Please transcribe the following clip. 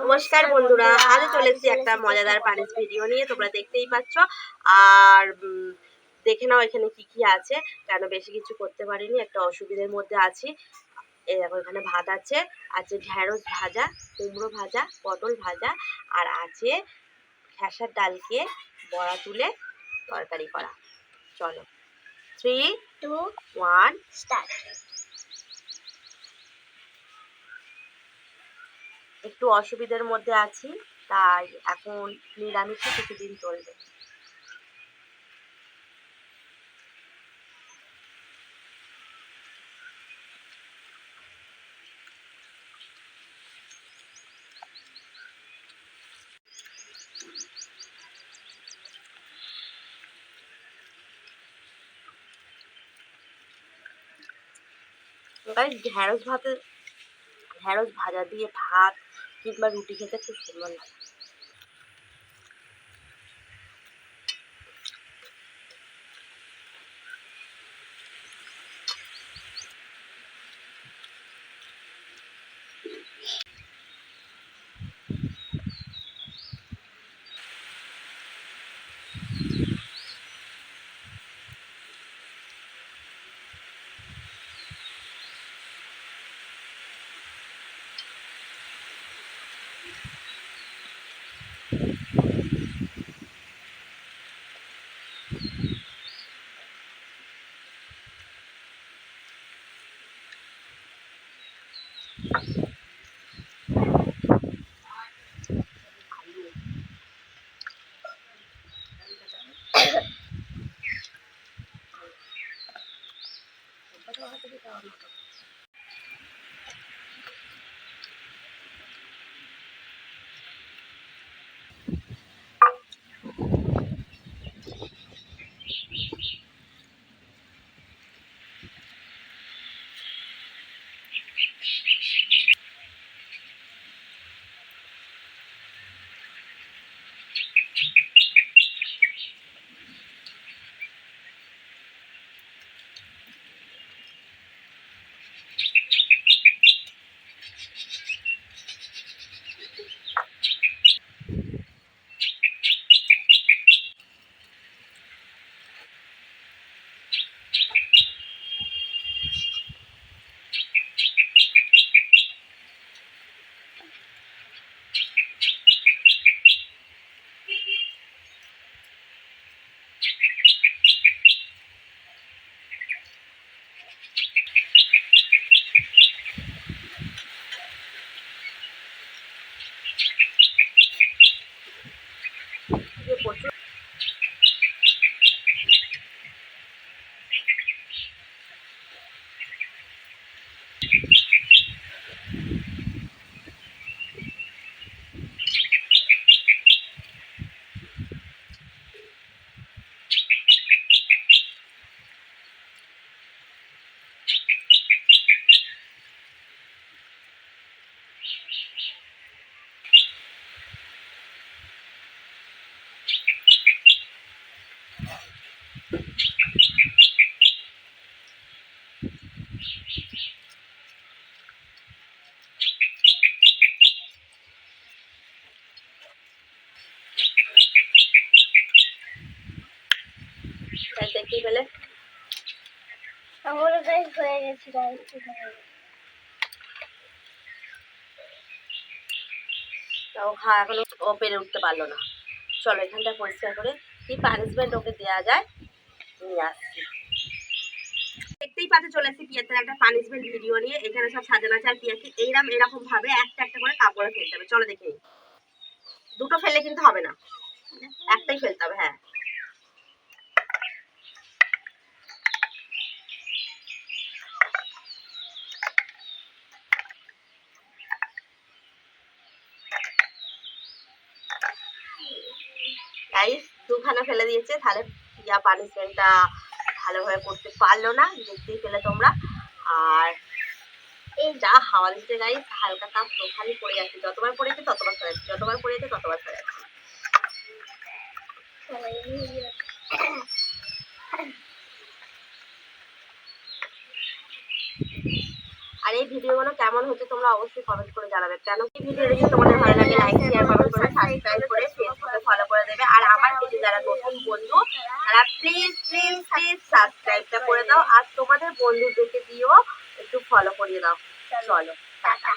নমস্কার বন্ধুরা, আজ চলে এসেছি একটা মজাদার পানিশ ভিডিও নিয়ে। তোমরা দেখতেই পাচ্ছ। আর দেখে নাও এখানে কি কি আছে। কেন বেশি কিছু করতে পারিনি, একটা অসুবিধার মধ্যে আছি। এই দেখো, এখানে ভাত আছে, আছে ঢ্যাঁড়স ভাজা, কুমড়ো ভাজা, পটল ভাজা, আর আছে খেসার ডালকে বড়া তুলে তরকারি করা। চলো, 3, 2, 1 স্টার্ট। একটু অসুবিধার মধ্যে আছি, তাই এখন নিরামিষে কিছুদিন চলবে। ঢ্যাঁড়স ভাজা দিয়ে ভাত কিংবা রুটি খেতে খুব সুন্দর লাগে। দেখতেই পেলে আমার গাইস হয়ে গেছে গাইস। তাও এখনো ও পেরে উঠতে পারলো না। চলো এখানটা পরিষ্কার করে কি পানিশমেন্ট ওকে দেওয়া যায় নিয়ে আসছি। দেখতেই পাচ্ছ, চলে এসেছি পিয়াতের একটা পানিশমেন্ট ভিডিও নিয়ে। এখানে সব সাজানো আছে, আর পিয়াকে এরকম ভাবে একটা একটা করে কাপড়ে ফেলতে হবে। চলো দেখে নিই। দুটো ফেললে কিন্তু হবে না, একটাই ফেলতে হবে। হ্যাঁ, গাইস দুখানা ফেলে দিয়েছে, তাহলে পিয়া পানিশমেন্টটা ভালোভাবে করতে পারলো না, দেখতেই পেলে তোমরা। আর এই যা হাওয়া দিচ্ছে গাইস, হালকা কাপ খালি পড়ে যাচ্ছে। যতবার পড়েছে ততবার সরাচ্ছি, যতবার পড়েছে ততবার সরাচ্ছি। আর এই ভিডিওগুলো কেমন হচ্ছে তোমরা অবশ্যই কমেন্ট করে জানাবে। কেন কি ভিডিও দেখে তোমাদের ভালো লাগে লাইক শেয়ার কমেন্ট করে সাবস্ক্রাইব করে ফেসবুকে ফলো করে দেবে। আর আমার পেজে যারা নতুন বন্ধু তারা প্লিজ প্লিজ প্লিজ সাবস্ক্রাইবটা করে দাও আর তোমাদের বন্ধুদেরকে দিয়েও একটু ফলো করিয়ে দাও। চলো টাটা।